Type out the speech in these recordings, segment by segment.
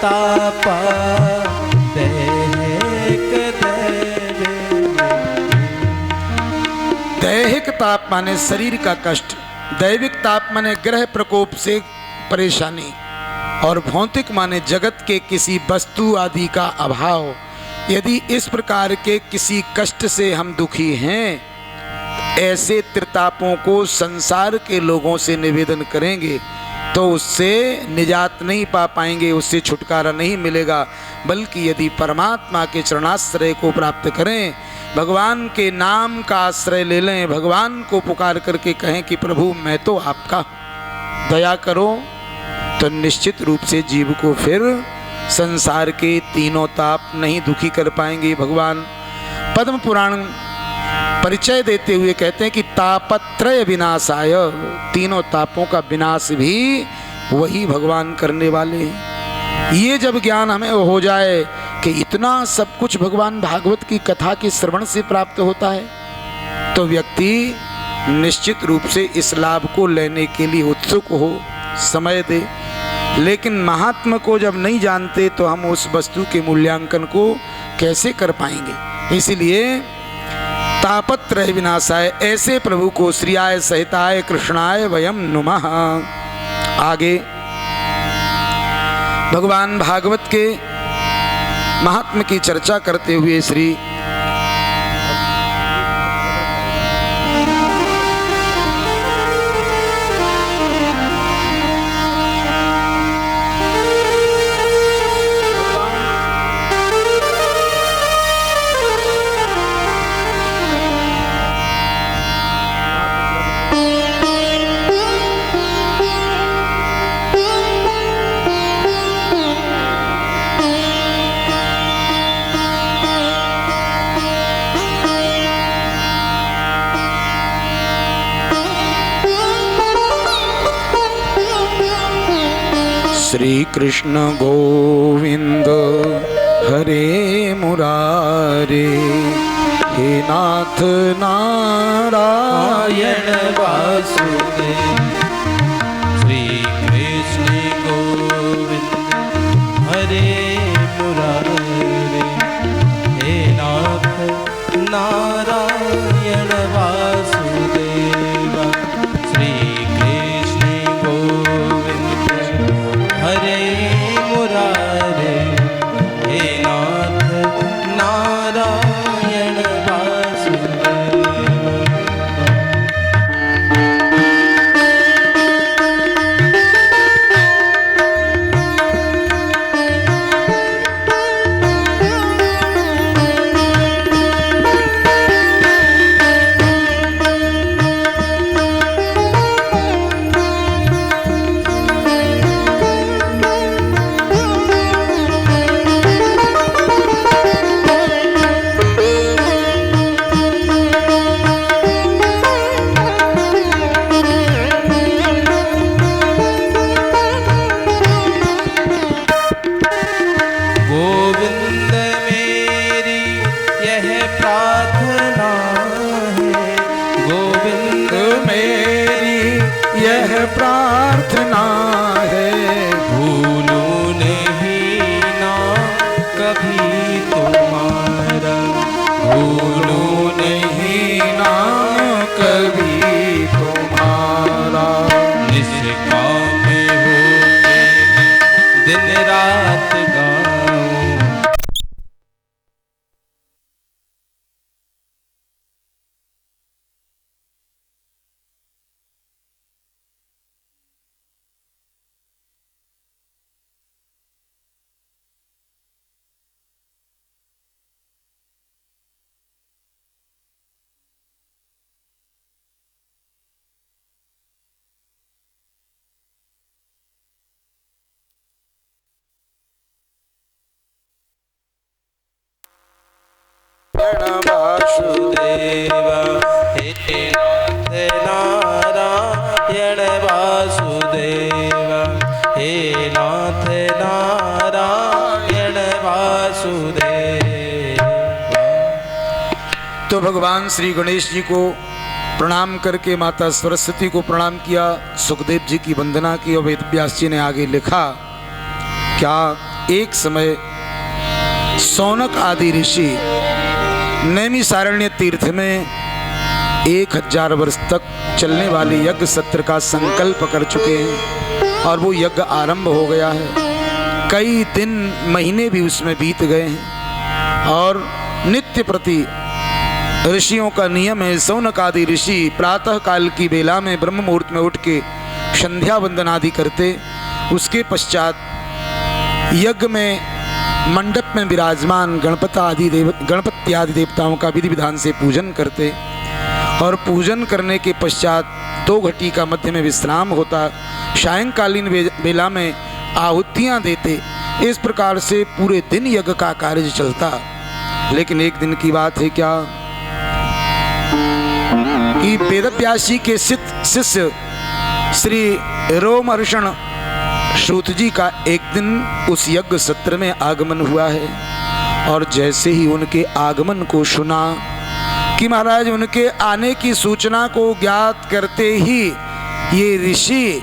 तापा दैहिक ताप माने शरीर का कष्ट, दैविक ताप माने ग्रह प्रकोप से परेशानी, और भौतिक माने जगत के किसी वस्तु आदि का अभाव। यदि इस प्रकार के किसी कष्ट से हम दुखी हैं, ऐसे त्रितापों को संसार के लोगों से निवेदन करेंगे तो उससे निजात नहीं पा पाएंगे, उससे छुटकारा नहीं मिलेगा। बल्कि यदि परमात्मा के चरणाश्रय को प्राप्त करें, भगवान के नाम का आश्रय ले लें, भगवान को पुकार करके कहें कि प्रभु मैं तो आपका, दया करो, तो निश्चित रूप से जीव को फिर संसार के तीनों ताप नहीं दुखी कर पाएंगे। भगवान पद्म पुराण परिचय देते हुए कहते हैं कि तापत्रय विनाशाय, तीनों तापों का विनाश भी वही भगवान करने वाले हैं। ये जब ज्ञान हमें हो जाए कि इतना सब कुछ भगवान भागवत की कथा के श्रवण से प्राप्त होता है, तो व्यक्ति निश्चित रूप से इस लाभ को लेने के लिए उत्सुक हो, समय दे। लेकिन महात्मा को जब नहीं जानते तो हम उस वस्तु के मूल्यांकन को कैसे कर पाएंगे। इसलिए तापत्रय विनाशाय, ऐसे प्रभु को श्रियाय सहिताय कृष्णाय वयम नुमः। आगे भगवान भागवत के महात्म की चर्चा करते हुए श्री श्री कृष्ण गोविंद हरे मुरारे, हे नाथ नारायण वासुदेव। श्री कृष्ण गोविंद हरे मुरारे, हे नाथ नारायण वासुदेव। श्री कृष्ण गोविंद हरे मुरारे, हे नाथ नारायण वासुदेव। गोविंद मेरी यह प्रार्थना है, गोविंद मेरी यह प्रार्थना है, भूलूं नहीं ना कभी तुम्हारा, भूलूं नहीं ना कभी तुम्हारा। निष्काम हो दिन रात गाऊं। वासुदेव, हे नाथ नारायण वासुदेव, हे नाथ नारायण वासुदेव। तो भगवान श्री गणेश जी को प्रणाम करके माता सरस्वती को प्रणाम किया, सुखदेव जी की वंदना की और वेद व्यास जी ने आगे लिखा क्या एक समय सौनक आदि ऋषि नैमिषारण्य तीर्थ में 1000 वर्ष तक चलने वाले यज्ञ सत्र का संकल्प कर चुके हैं और वो यज्ञ आरंभ हो गया है। कई दिन महीने भी उसमें बीत गए हैं और नित्य प्रति ऋषियों का नियम है। सौनक आदि ऋषि प्रातः काल की बेला में ब्रह्म मुहूर्त में उठ के संध्या वंदन आदि करते, उसके पश्चात यज्ञ में मंडप में विराजमान गणपति आदि देवताओं का विधि विधान से पूजन करते और पूजन करने के पश्चात 2 घटी का मध्य में विश्राम होता। सायंकालीन बेला में आहुतियाँ देते। इस प्रकार से पूरे दिन यज्ञ का कार्य चलता। लेकिन एक दिन की बात है क्या कि वेदव्यास जी के शिष्य श्री रोमहर्षण सूत जी का एक दिन उस यज्ञ सत्र में आगमन हुआ है और जैसे ही उनके आगमन को सुना कि महाराज उनके आने की सूचना को ज्ञात करते ही ये ऋषि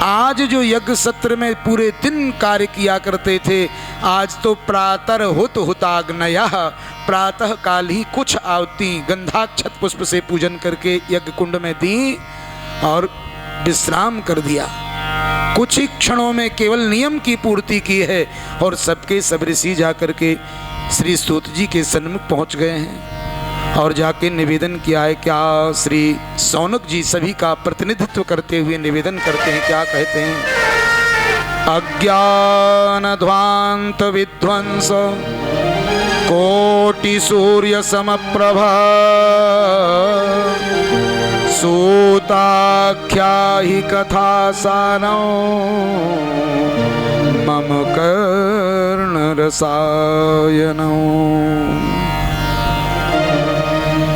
आज जो यज्ञ सत्र में पूरे दिन कार्य किया करते थे, आज तो प्रातः हुताग्नयः, प्रातः काल ही कुछ आहुति गंधाक्षत पुष्प से पूजन करके यज्ञ कुंड में दी और विश्राम कर दिया। कुछ ही क्षणों में केवल नियम की पूर्ति की है और सबके सब ऋषि जाकर के श्री सूत जी के सन्मुख पहुंच गए हैं और जाके निवेदन किया है। क्या श्री सौनक जी सभी का प्रतिनिधित्व करते हुए निवेदन करते हैं, क्या कहते हैं? अज्ञान ध्वांत विध्वंस कोटि सूर्य समप्रभा सूताख्या ही कथा सानो मम कर्ण रसायनो।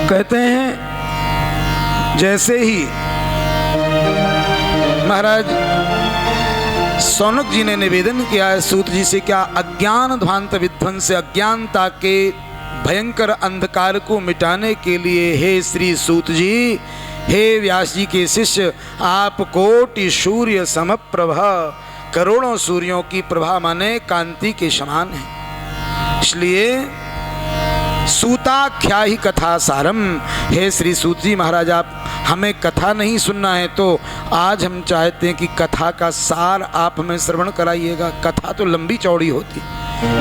कहते हैं जैसे ही महाराज सौनक जी ने निवेदन किया है सूत जी से, क्या अज्ञान ध्वांत विध्वंस, अज्ञानता के भयंकर अंधकार को मिटाने के लिए हे श्री सूत जी, हे व्यास जी के शिष्य, आप कोटि सूर्य समप्रभा, करोड़ों सूर्यों की प्रभा माने कांति के समान है। इसलिए सूताख्या ही कथा सारम, हे श्री सूत जी महाराज, आप हमें कथा नहीं सुनना है तो आज हम चाहते हैं कि कथा का सार आप हमें श्रवण कराइएगा। कथा तो लंबी चौड़ी होती,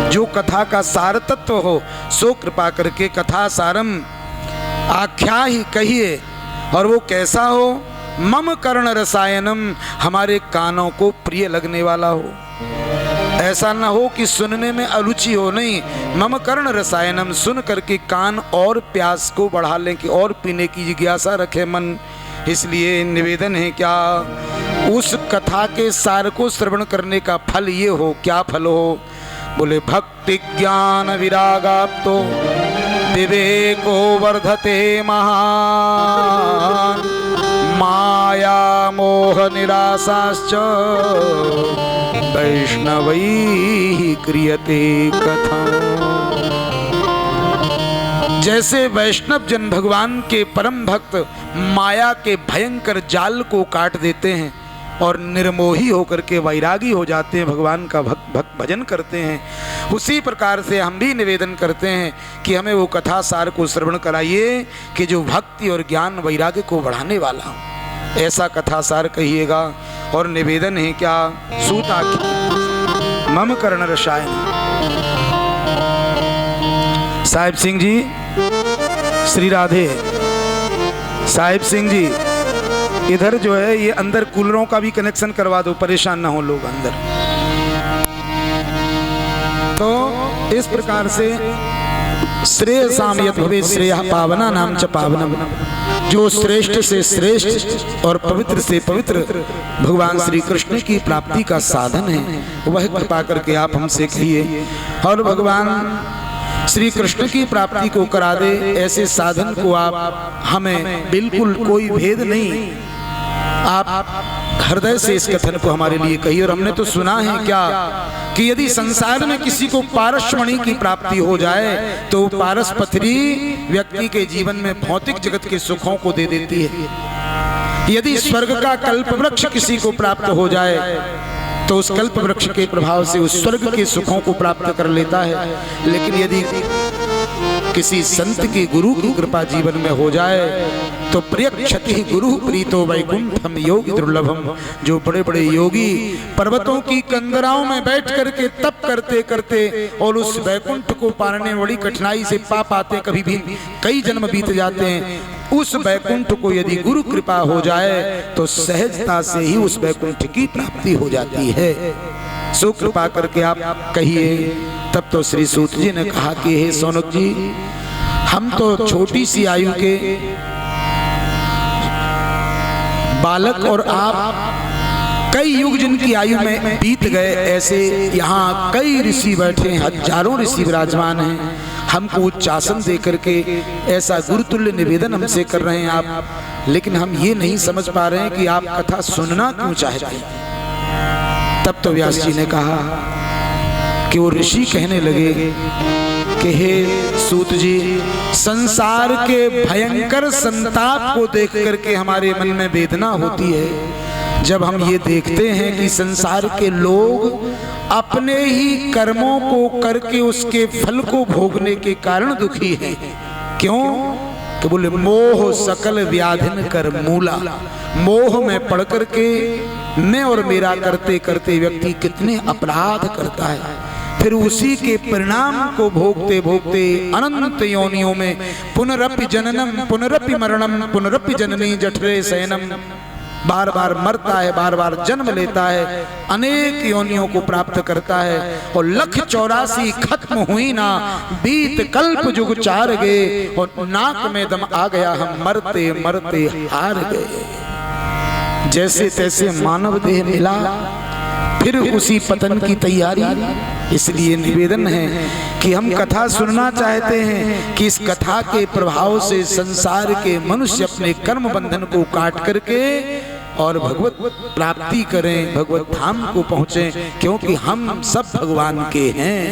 जो कथा का सार तत्व हो सो कृपा करके कथा सारम आख्या ही कहिए। और वो कैसा हो? मम कर्ण रसायनम, हमारे कानों को प्रिय लगने वाला हो। ऐसा ना हो कि सुनने में अरुचि हो, नहीं, मम कर्ण रसायनम, सुन करके कान और प्यास को बढ़ा लें कि और पीने की जिज्ञासा रखे मन। इसलिए निवेदन है क्या उस कथा के सार को श्रवण करने का फल ये हो। क्या फल हो? बोले भक्ति ज्ञान विरागाप्तो विवेको वर्धते महान माया मोह निराशाश्च वैष्णवैः क्रियते कथा। जैसे वैष्णव जन भगवान के परम भक्त माया के भयंकर जाल को काट देते हैं और निर्मोही होकर के वैरागी हो जाते हैं, भगवान का भक्त भजन करते हैं, उसी प्रकार से हम भी निवेदन करते हैं कि हमें वो कथा सार को श्रवण कराइए कि जो भक्ति और ज्ञान वैराग्य को बढ़ाने वाला हो, ऐसा कथा सार कहिएगा। और निवेदन है क्या? सूताख्या मम कर्ण रसायन। साहिब सिंह जी, श्री राधे, साहिब सिंह जी इधर जो है ये अंदर कूलरों का भी कनेक्शन करवा दो, परेशान ना हो लोग अंदर। तो इस प्रकार से श्रेय साम यत भवे श्रेय पावना नाम च पावनम, जो श्रेष्ठ से श्रेष्ठ और पवित्र से पवित्र भगवान श्री कृष्ण की प्राप्ति का साधन है, वह कृपा करके आप हमसे कहिए और भगवान श्री कृष्ण की प्राप्ति को करा दे। ऐसे साधन को आप हमें बिल्कुल कोई भेद नहीं, आप हृदय से इस कथन को हमारे लिए कहिए। और हमने तो सुना है क्या कि यदि संसार में किसी को पारसमणि की प्राप्ति हो जाए तो पारस पथरी व्यक्ति के जीवन में भौतिक जगत के सुखों को दे देती है। यदि स्वर्ग का कल्प वृक्ष किसी को प्राप्त हो जाए तो उस कल्प वृक्ष के प्रभाव से उस स्वर्ग के सुखों को प्राप्त कर लेता है। लेकिन यदि किसी संत की गुरु की कृपा जीवन में हो जाए तो प्रियक्षति गुरु प्रीतो वैकुंठम योगी दुर्लभम। जो बड़े बड़े योगी पर्वतों की कंदराओं में बैठ करके तप करते करते और उस वैकुंठ को पाने में बड़ी कठिनाई से पा पाते, कभी भी कई जन्म बीत जाते हैं, उस वैकुंठ को यदि गुरु कृपा हो जाए तो सहजता से ही उस वैकुंठ की प्राप्ति हो जाती है। सो कृपा करके आप कहिए। तब तो श्री सूत जी ने कहा कि हे सौनक जी, हम तो छोटी सी आयु के बालक और आप कई युग जिनकी आयु में बीत गए, ऐसे यहाँ कई ऋषि बैठे हैं, हजारों ऋषि विराजमान हैं, हमको उच्चासन दे करके ऐसा गुरुतुल्य निवेदन हमसे कर रहे हैं आप, लेकिन हम ये नहीं समझ पा रहे हैं कि आप कथा सुनना क्यों चाहते हैं। तब तो व्यास जी ने कहा कि वो ऋषि कहने लगे कि हे सूत जी, संसार के भयंकर संताप को देख करके हमारे मन में वेदना होती है। जब हम ये देखते हैं कि संसार के लोग अपने ही कर्मों को करके उसके फल को भोगने के कारण दुखी हैं। क्यों? कि बोले मोह सकल व्याधिन कर मूला। मोह में पड़ करके मैं और मेरा करते करते व्यक्ति कितने अपराध करता है, फिर उसी के परिणाम को भोगते भोगते अनंत योनियों में पुनरपि जननम पुनरपि मरणम पुनरपि जननी जठरे शयनम, बार बार मरता है, बार बार जन्म लेता है, अनेक योनियों को प्राप्त करता है। और 184 खत्म हुई ना, बीत कल्प जुग चार गए, और नाक में दम आ गया, हम मरते मरते हार गए। जैसे तैसे मानव देह मिला, फिर उसी पतन की तैयारी। इसलिए निवेदन है कि हम कथा सुनना चाहते हैं कि इस कथा के प्रभाव से संसार के मनुष्य अपने कर्म बंधन को काट करके और भगवत प्राप्ति करें, भगवत धाम को पहुंचे, क्योंकि हम सब भगवान के हैं।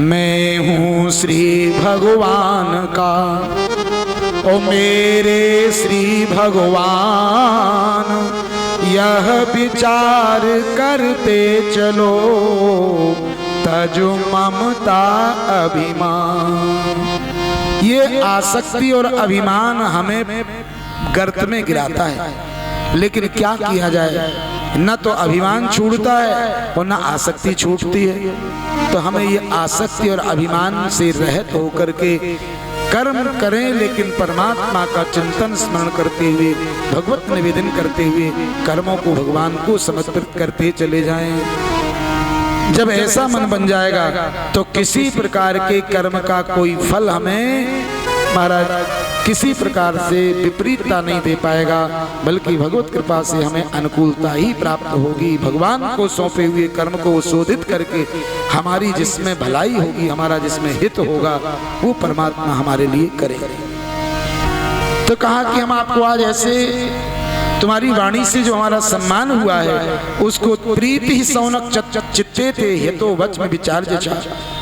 मैं हूँ श्री भगवान का, ओ मेरे श्री भगवान, यह विचार करते चलो तजो ममता अभिमान। ये आसक्ति और अभिमान हमें गर्त में गिराता है, लेकिन क्या किया जाए, न तो अभिमान छूटता है और न आसक्ति छूटती है। तो हमें ये आसक्ति और अभिमान से रहित होकर के कर्म करें, लेकिन परमात्मा का चिंतन स्मरण करते हुए, भगवत निवेदन करते हुए कर्मों को भगवान को समर्पित करते चले जाएं। जब ऐसा मन बन जाएगा तो किसी प्रकार के कर्म का कोई फल हमें महाराज किसी प्रकार से विपरीतता नहीं दे पाएगा, बल्कि भगवत कृपा से हमें अनुकूलता ही प्राप्त होगी। भगवान को सौंपे हुए कर्म को शोधित करके हमारी जिसमें भलाई होगी, हमारा जिसमें हित होगा, वो परमात्मा हमारे लिए करे। तो कहा कि हम आपको आज ऐसे तुम्हारी वाणी से जो हमारा सम्मान हुआ है, उसको प्रीति ही सौनक चित्ते थे हेतो वच में विचार जचा।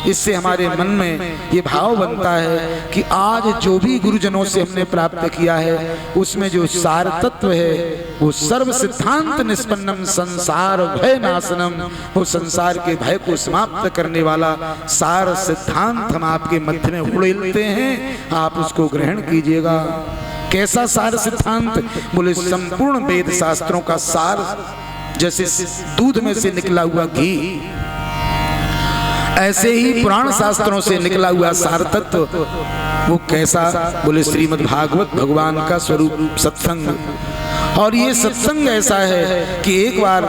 इससे हमारे मन में ये भाव बनता है कि आज जो भी गुरुजनों से हमने प्राप्त किया है, उसमें जो सार तत्व है वो सर्व सिद्धांत निष्पन्नम संसार भय नाशनम, वो संसार के भय को समाप्त करने वाला सार सिद्धांत हम आपके मध्य में उड़ेलते हैं, आप उसको ग्रहण कीजिएगा। कैसा सार सिद्धांत? बोले संपूर्ण वेद शास्त्रों का सार, जैसे दूध में से निकला हुआ घी, ऐसे ही पुराण शास्त्रों से निकला हुआ सार तत्व। वो कैसा? बोले श्रीमद् भागवत भगवान का स्वरूप सत्संग। और ये सत्संग ऐसा है कि एक बार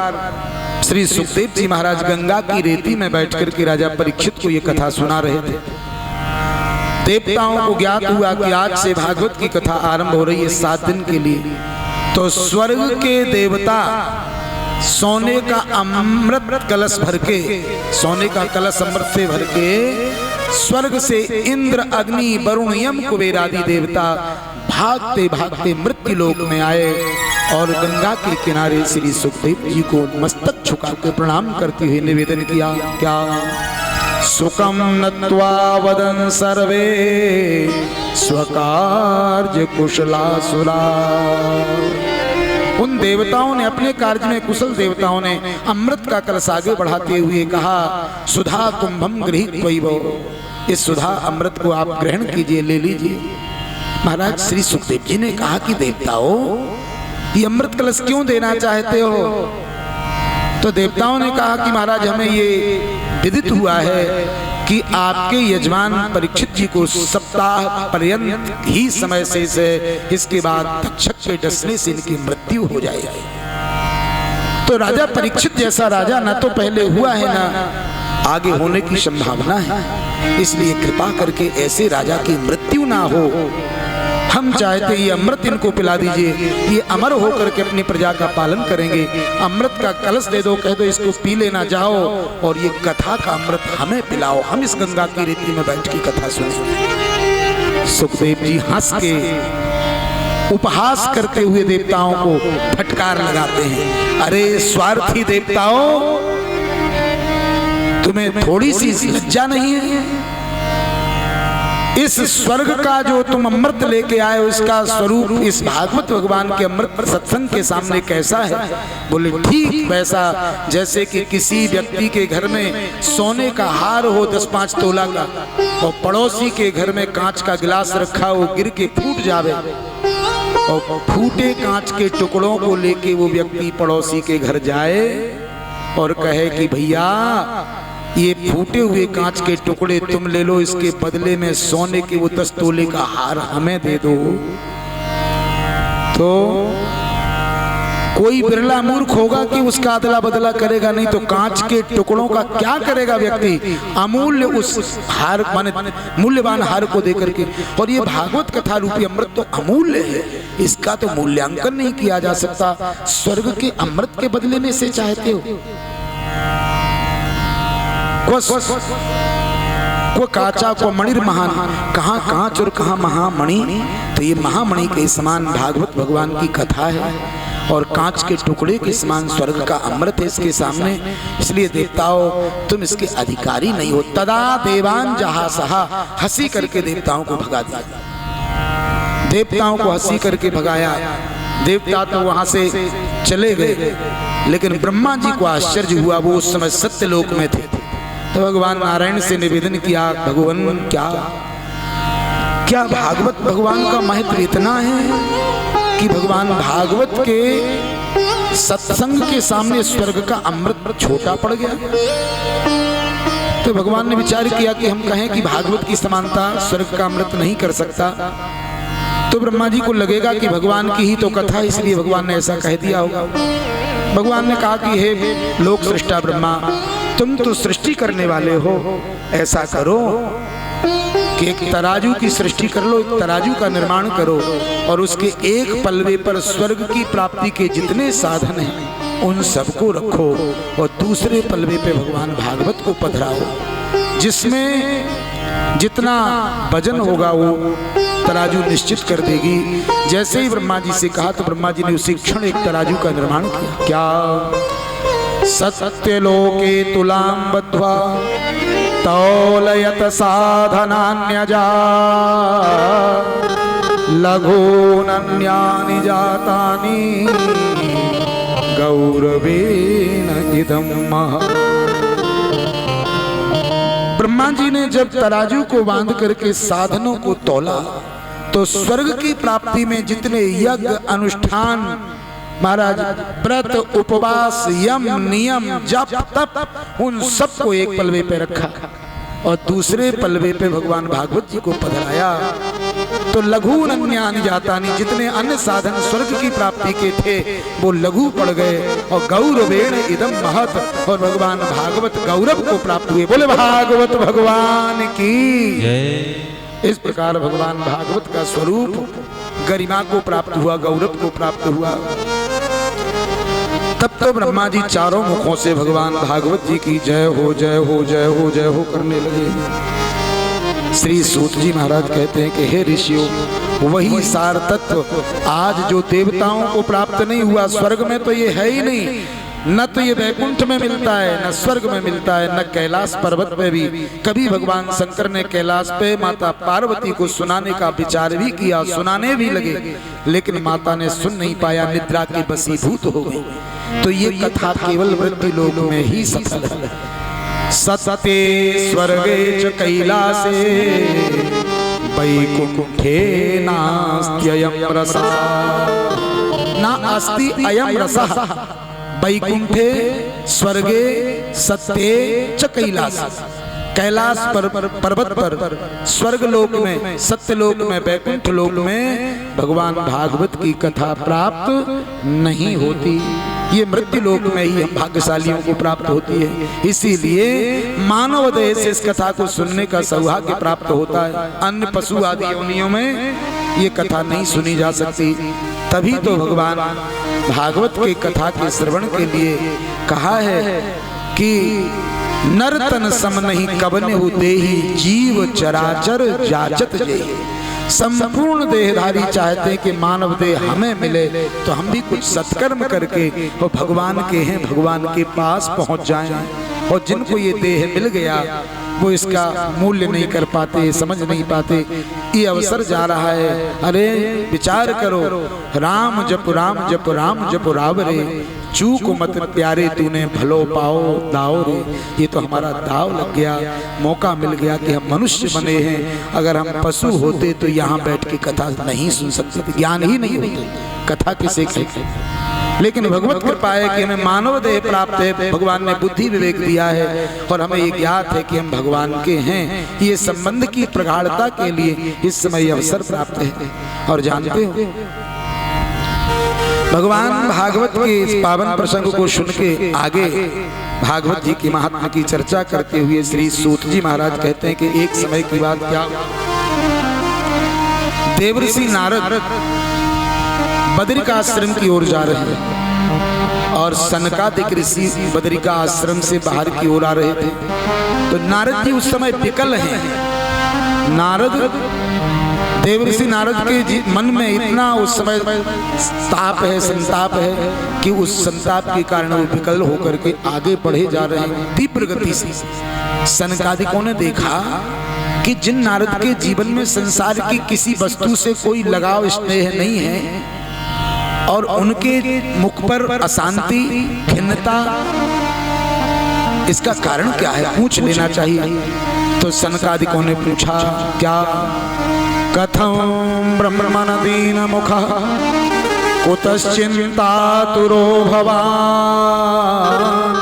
श्री सुखदेव जी महाराज गंगा की रेती में बैठ कर के राजा परीक्षित को ये कथा सुना रहे थे। देवताओं को ज्ञात हुआ कि आज से भागवत की कथा आरंभ हो रही है 7 दिन के लिए। तो स्वर्ग के देवता सोने का अमृत कलश भर के, सोने का कलश अमृत से भर के स्वर्ग से इंद्र अग्नि वरुण यम कुबेर आदि देवता भागते भागते मृत्यु लोक में आए और गंगा के किनारे श्री सुखदेव जी को मस्तक झुका के प्रणाम करते हुए निवेदन किया। क्या? सुखम नत्वा वदन सर्वे स्वकार्य कुशलासुरा, उन देवताओं ने, अपने कार्य में कुशल देवताओं ने अमृत का कलश आगे बढ़ाते हुए कहा, सुधा कुंभम गृहीत वैभव, इस सुधा अमृत को आप ग्रहण कीजिए, ले लीजिए। महाराज श्री सुखदेव जी ने कहा कि देवताओं, ये अमृत कलश क्यों देना चाहते हो? तो देवताओं ने कहा कि महाराज, हमें ये विदित हुआ है कि आपके यजमान परीक्षित जी को सप्ताह पर्यंत ही समय से इसके बाद तक्षक के डसने से इनकी मृत्यु हो जाएगी। तो राजा परीक्षित जैसा राजा ना तो पहले हुआ है ना आगे होने की संभावना है, इसलिए कृपा करके ऐसे राजा की मृत्यु ना हो। हम चाहते ये अमृत इनको पिला दीजिए, ये अमर होकर के अपनी प्रजा का पालन करेंगे। अमृत का कलश दे दो, कह दो इसको पी लेना जाओ, और ये कथा का अमृत हमें पिलाओ, हम इस गंगा की रीति में बैठ की कथा सुने। सुखदेव जी हंस के उपहास करते हुए देवताओं को फटकार लगाते हैं, अरे स्वार्थी देवताओं, तुम्हें थोड़ी सी लज्जा नहीं है? इस स्वर्ग का जो तुम अमृत लेके आए हो, इसका स्वरूप इस भागवत भगवान के अमृत सत्संग के सामने कैसा है? बोले ठीक वैसा जैसे कि किसी व्यक्ति के घर में सोने का हार हो 10-5 तोला का, और पड़ोसी के घर में कांच का गिलास रखा हो, गिर के फूट जावे, और फूटे कांच के टुकड़ों को लेके वो व्यक्ति पड़ोसी के घर जाए और कहे कि भैया, ये फूटे हुए कांच के टुकड़े तुम ले लो, इसके बदले में सोने के वो 10 तोले का हार हमें दे दो। तो कोई बिरला मूर्ख होगा कि उसका अदला बदला करेगा, नहीं तो कांच के टुकड़ों का क्या करेगा व्यक्ति? अमूल्य उस हार, माने मूल्यवान हार को देकर के। और ये भागवत कथा रूपी अमृत तो अमूल्य है, इसका तो मूल्यांकन नहीं किया जा सकता। स्वर्ग के अमृत के बदले में इसे चाहते हो? को काचा को मणिर महान, कहाँ कांच और कहाँ महामणि। तो ये महामणि के समान भागवत भगवान की कथा है, और कांच के टुकड़े के समान स्वर्ग का अमृत है इसके सामने। इसलिए देवताओं, तुम इसके अधिकारी नहीं हो। तदा देवान जहा सहा, हंसी करके देवताओं को भगा दिया। देवताओं को हंसी करके भगाया। देवता तो वहां से चले गए, लेकिन ब्रह्मा जी को आश्चर्य हुआ, वो उस समय सत्यलोक में थे। तो भगवान नारायण से निवेदन किया, भगवान क्या भागवत भगवान का महत्व इतना है कि भगवान भागवत के सत्संग के सामने स्वर्ग का अमृत छोटा पड़ गया? तो भगवान ने विचार किया कि हम कहें कि भागवत की समानता स्वर्ग का अमृत नहीं कर सकता, तो ब्रह्मा जी को लगेगा कि भगवान की ही तो कथा, इसलिए भगवान ने ऐसा कह दिया होगा। भगवान ने कहा कि हे लोक सृष्टा ब्रह्मा, तुम तो सृष्टि करने वाले हो, ऐसा करो कि एक तराजू की सृष्टि कर लो, एक तराजू का निर्माण करो, और उसके एक पल्ले पर स्वर्ग की प्राप्ति के जितने साधन हैं उन सबको रखो, और दूसरे पल्ले पे भगवान भागवत को पधराओ, जिसमें जितना वजन होगा वो तराजू निश्चित कर देगी। जैसे ही ब्रह्मा जी से कहा तो ब्रह्मा जी ने उसी क्षण एक तराजू का निर्माण किया। क्या सत्यलोके तुलां बद्ध्वा तौलयत साधनान्यजा लघूनन्यानि जातानि गौरवेन इदं महत्। ब्रह्मा जी ने जब तराजू को बांध करके साधनों को तौला, तो स्वर्ग की प्राप्ति में जितने यज्ञ अनुष्ठान, महाराज व्रत उपवास यम नियम जप तप, उन सबको एक पल्ले पे रखा, और दूसरे पल्ले पे भगवान भागवत जी को पधराया। तो लघु अन्यानि जातानि, जितने अन्य साधन स्वर्ग की प्राप्ति के थे वो लघु पड़ गए, और गौरवेण इदम महत्, और भगवान भागवत गौरव को प्राप्त हुए। बोले भागवत भगवान की जय। इस प्रकार भगवान भागवत का स्वरूप गरिमा को प्राप्त हुआ, गौरव को प्राप्त हुआ। तब तो ब्रह्मा जी चारों मुखों से भगवान भागवत जी की जय हो जय हो जय हो जय हो करने लगे। श्री सूत जी महाराज कहते हैं कि हे ऋषियों, वही सार तत्व आज जो देवताओं को प्राप्त नहीं हुआ, स्वर्ग में तो ये है ही नहीं, न तो ये वैकुंठ में मिलता है, न स्वर्ग में मिलता है, न कैलाश पर्वत पे भी। कभी भगवान शंकर ने कैलाश पे माता पार्वती को सुनाने का विचार भी किया, सुनाने भी लगे, लेकिन माता ने सुन नहीं पाया, निद्रा की वशीभूत हो गई। तो ये कथा केवल मृत्यु लोक में ही सफल है। सत्ये स्वर्गे च कैलासे वैकुंठे नास्त्ययं रसः, ना अस्ति अयं रसः वैकुंठे स्वर्गे सत्ये च कैलास। कैलाश पर्वत पर, स्वर्ग लोक में, सत्य लोक में, वैकुंठ लोक में भगवान भागवत की कथा प्राप्त नहीं होती। ये मृत्यु लोक में ही हम भाग्यशालियों को प्राप्त होती है। इसीलिए मानव देह से इस कथा को सुनने का सौभाग्य प्राप्त होता है। अन्य पशु आदि योनियों में ये कथा नहीं सुनी जा सकती। तभी तो भगवान भागवत के कथा के श्रवण के लिए कहा है कि नर तन सम नहीं कबने हो देही, जीव चराचर जाचत जेहि। संपूर्ण देहधारी चाहते हैं कि मानव देह हमें मिले तो हम भी कुछ सत्कर्म करके वो भगवान के हैं, भगवान के पास पहुंच जाएं। और जिनको ये देह मिल गया वो इसका मूल्य नहीं कर पाते, समझ नहीं पाते। ये अवसर जा रहा है, अरे विचार करो, राम जप राम जप राम जप राव रे, चूक मत प्यारे तूने भलो पाओ दाओ रे। ये तो हमारा दाव लग गया, मौका मिल गया कि हम मनुष्य बने हैं। अगर हम पशु होते तो यहाँ बैठ के कथा नहीं सुन सकते थे, ज्ञान ही नहीं होते, कथा किसे कहते। लेकिन भगवत कृपा है कि हमें मानव देह प्राप्त है, भगवान ने बुद्धि विवेक दिया है और हमें ये ज्ञात है कि हम भगवान के हैं। ये संबंध की प्रगाढ़ता के लिए इस समय अवसर प्राप्त है। और जानते हो भगवान भागवत के इस पावन प्रसंग को सुन के आगे भागवत जी की महात्मा की चर्चा करते हुए श्री सूत जी महाराज कहते हैं कि एक समय की बात क्या, देवर्षि नारद बद्रिका आश्रम की ओर जा रहे हैं और सनकादिक ऋषि बद्रिका आश्रम से बाहर की ओर आ रहे थे। तो नारद जी उस समय विकल हैं। देवर्षि नारद के मन में इतना उस समय ताप है, संताप है कि उस संताप के कारण वो विकल होकर के आगे बढ़े जा रहे हैं तीव्र गति से। सनकादिकों ने देखा कि जिन नारद के जीवन में संसार की किसी वस्तु से कोई लगाव स्नेह नहीं है और उनके मुख पर अशांति, खिन्नता, इसका कारण क्या है, पूछ लेना चाहिए। तो सनकादिकों ने पूछा, क्या कथं ब्रह्मणदीन मुखः कुतश्चिन्तातुरो भवान्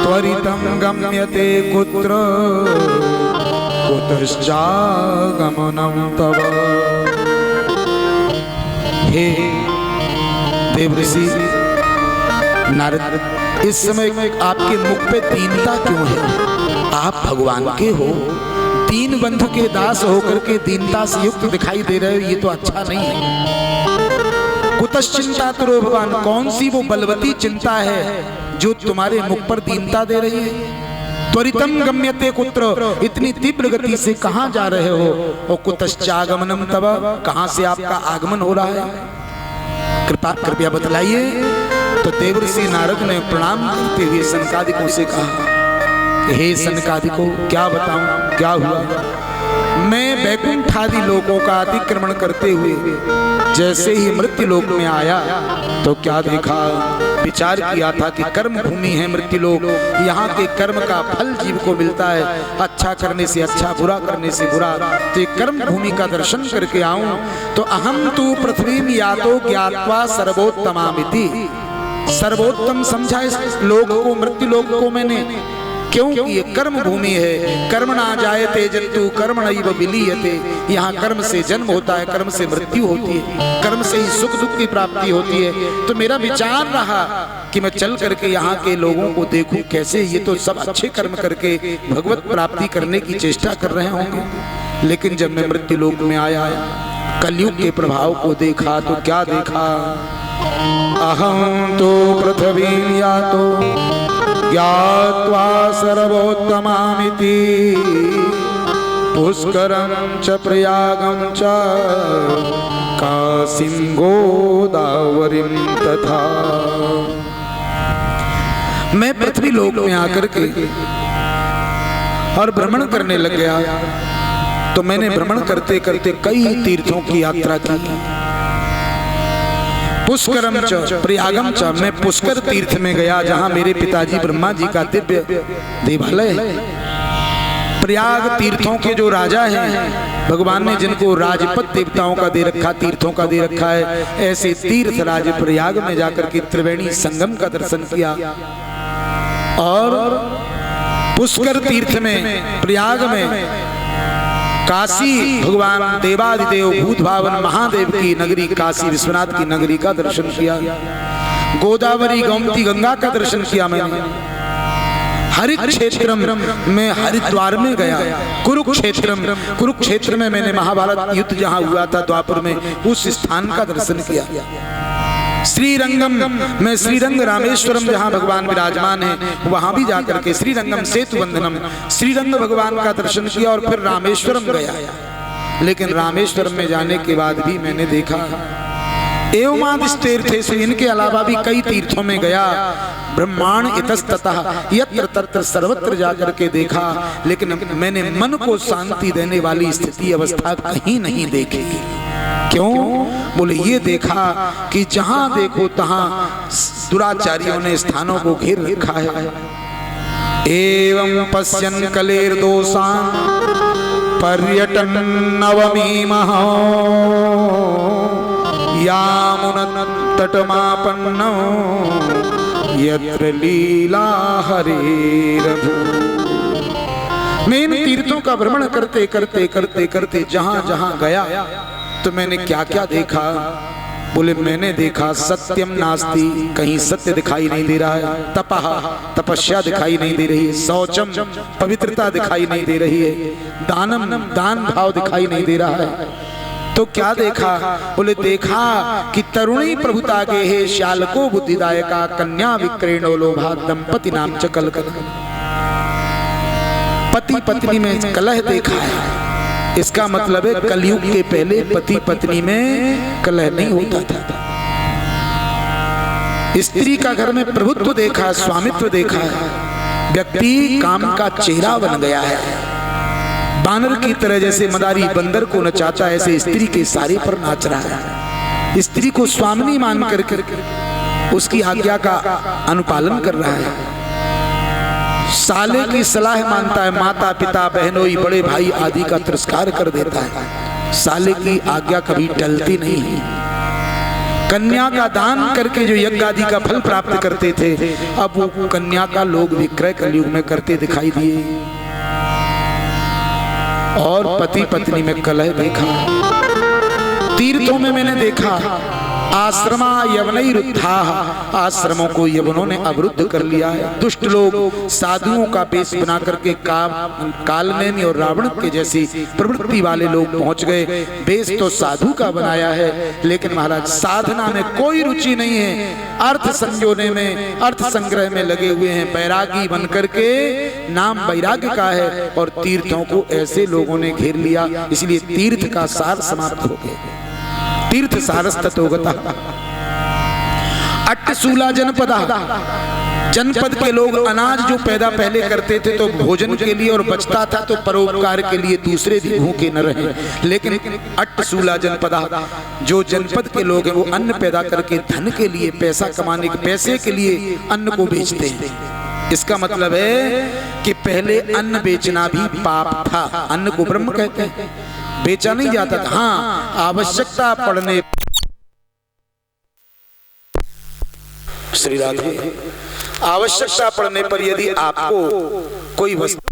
त्वरितं गम्यते कुत्र कुतश्चागमनं तव। हे देवर्षि नारद, इस समय आपके मुख पे दीनता क्यों है? आप भगवान के हो, दीन बंधु के दास होकर के दीनता से युक्त दिखाई दे रहे हो, ये तो अच्छा नहीं है। कुतश्चिंता तुरो भगवान, कौन सी वो बलवती चिंता है जो तुम्हारे मुख पर दीनता दे रही है? त्वरितम गम्यते कुत्र, इतनी तीव्र गति से कहाँ जा रहे हो? और कुतश्चागमनम तव, कहाँ से आपका आगमन हो रहा है? कृपया बतलाइए। तो देवर्षि नारद ने प्रणाम करते हुए सनकादिकों से कहा, हे सनकादिकों, क्या बताऊं क्या हुआ? मैं वैकुंठ आदि लोकों का अतिक्रमण करते हुए जैसे ही मृत्यु लोक में आया तो क्या देखा, विचार किया था कि कर्म भूमि है मृत्यु लोक, यहाँ के कर्म का फल जीव को मिलता है, अच्छा करने से अच्छा, बुरा करने से बुरा। तो ये कर्म भूमि का दर्शन करके आऊं तो अहम तु पृथ्वी यातो ज्ञात्वा सर्वोत्तमामिति, सर्वोत्तम समझा इस लोक को, मृत्यु लोक को मैंने, क्योंकि ये कर्म भूमि है। कर्म ना जायते जंतु कर्म नैव विलीयते, यहाँ कर्म से जन्म होता है, कर्म से मृत्यु होती है, कर्म से ही सुख दुख की प्राप्ति होती है। तो मेरा विचार रहा कि मैं चल करके यहाँ के लोगों को देखूं कैसे ये तो सब अच्छे कर्म करके भगवत प्राप्ति करने की चेष्टा कर रहे होंगे। लेकिन जब मैं मृत्यु लोक में आया, कलयुग के प्रभाव को देखा तो क्या देखा, अहम तो पृथ्वी यातो ज्ञात्वा सर्वोत्तमामिति पुष्करं च प्रयागं च काशीं गोदावरीं तथा। मैं पृथ्वी लोक में आकर के और भ्रमण करने लग गया। तो मैंने भ्रमण करते करते कई तीर्थों की यात्रा की। पुष्करम च प्रयागम च, मैं पुष्कर तीर्थ में गया जहां मेरे पिताजी ब्रह्मा जी का दिव्य देवालय है। प्रयाग तीर्थों के जो राजा हैं, भगवान ने जिनको राजपद देवताओं का दे रखा, तीर्थों का दे रखा है, ऐसे तीर्थ राज प्रयाग में जाकर के त्रिवेणी संगम का दर्शन किया। और पुष्कर तीर्थ में, प्रयाग में काशी भगवान देवादिदेव भूत भावन महादेव की नगरी काशी विश्वनाथ की नगरी का दर्शन किया। गोदावरी गोमती गंगा का दर्शन किया मैंने। हरित क्षेत्र में हरिद्वार में गया। कुरुक्षेत्र में मैंने महाभारत युद्ध जहां हुआ था द्वापर में, उस स्थान का दर्शन किया। श्रीरंगम में श्रीरंग रामेश्वरम जहां भगवान विराजमान है, वहां भी जाकर के श्रीरंगम सेतु बंधनम श्रीरंग भगवान का दर्शन किया और फिर रामेश्वरम गया। लेकिन रामेश्वरम में जाने के बाद भी मैंने देखा एवमादिस्तीर्थेषु, इनके अलावा भी कई तीर्थों में गया। ब्रह्मांड इतस्ततः यत्र तत्र सर्वत्र जाकर के देखा, लेकिन मैंने मन को शांति देने वाली स्थिति अवस्था कहीं नहीं देखी। क्यों? बोले ये देखा कि जहां देखो तहां दुराचारियों ने स्थानों को घेर रखा है। एवं पश्यन् कलेर्दोषान् पर्यटन नवमीमः यामुनन् तटमापन्नो यत्र लीला हरेरभू। मैं इन तीर्थों का भ्रमण करते करते करते करते जहां जहां गया तो मैंने क्या क्या देखा। बोले मैंने देखा सत्यम नास्ति, कहीं सत्य दिखाई नहीं दे रहा है। तपः, तपस्या दिखाई नहीं दे रही है। शौचम, पवित्रता दिखाई नहीं दे रही है। दानम, दान भाव दिखाई नहीं दे रहा है। तो क्या देखा? बोले देखा कि तरुणी प्रभुता के हे श्यालको बुद्धिदायका कन्या विक्रेणो लोभा दंपति नाम च कलकल। पति पत्नी में कलह देखा है। इसका मतलब है कलयुग के पहले पति पत्नी में कलह नहीं होता था। स्त्री का घर में प्रभुत्व देखा, स्वामित्व देखा है। व्यक्ति काम का चेहरा बन गया है। बानर की तरह जैसे मदारी बंदर को नचाता है, ऐसे स्त्री के सारे पर नाच रहा है। स्त्री को स्वामिनी मान कर उसकी आज्ञा का अनुपालन कर रहा है। साले की सलाह मानता है, माता पिता बहनोई बड़े भाई आदि का तिरस्कार कर देता है। साले की आज्ञा कभी टलती नहीं है। कन्या का दान करके जो यज्ञ आदि का फल प्राप्त करते थे, अब वो कन्या का लोग विक्रय कलयुग में करते दिखाई दिए। और पति पत्नी में कलह देखा। तीर्थों में मैंने देखा आश्रमा यवनैरुद्धाः, आश्रमों को यवनों ने अवरुद्ध कर लिया है। दुष्ट लोग साधुओं का वेश बना करके कालनेमी और रावण के जैसी प्रवृत्ति वाले लोग पहुंच गए। वेश तो साधु का बनाया है, लेकिन महाराज साधना में कोई रुचि नहीं है। अर्थ संजोने में, अर्थ संग्रह में लगे हुए हैं। बैरागी बन करके, नाम वैराग्य का है, और तीर्थों को ऐसे लोगों ने घेर लिया, इसलिए तीर्थ का सार समाप्त हो गया। तीर्थ सारस्ततोगता। अट्टशूला जनपदा, जनपद के लोग अनाज जो पैदा पहले करते थे तो भोजन के लिए और बचता था तो परोपकार के लिए, दूसरे भी भूखे न रहे। लेकिन अट्टशूला जनपदा, जो जनपद के लोग हैं वो अन्न पैदा करके धन के लिए, पैसा कमाने के पैसे के लिए अन्न को बेचते हैं। इसका मतलब है कि पहले अन्न बेचना भी पाप था। अन्न को ब्रह्म कहते हैं, बेचा नहीं जाता था। हाँ, आवश्यकता पड़ने, श्री राधे, आवश्यकता पड़ने पर यदि आपको कोई वस्तु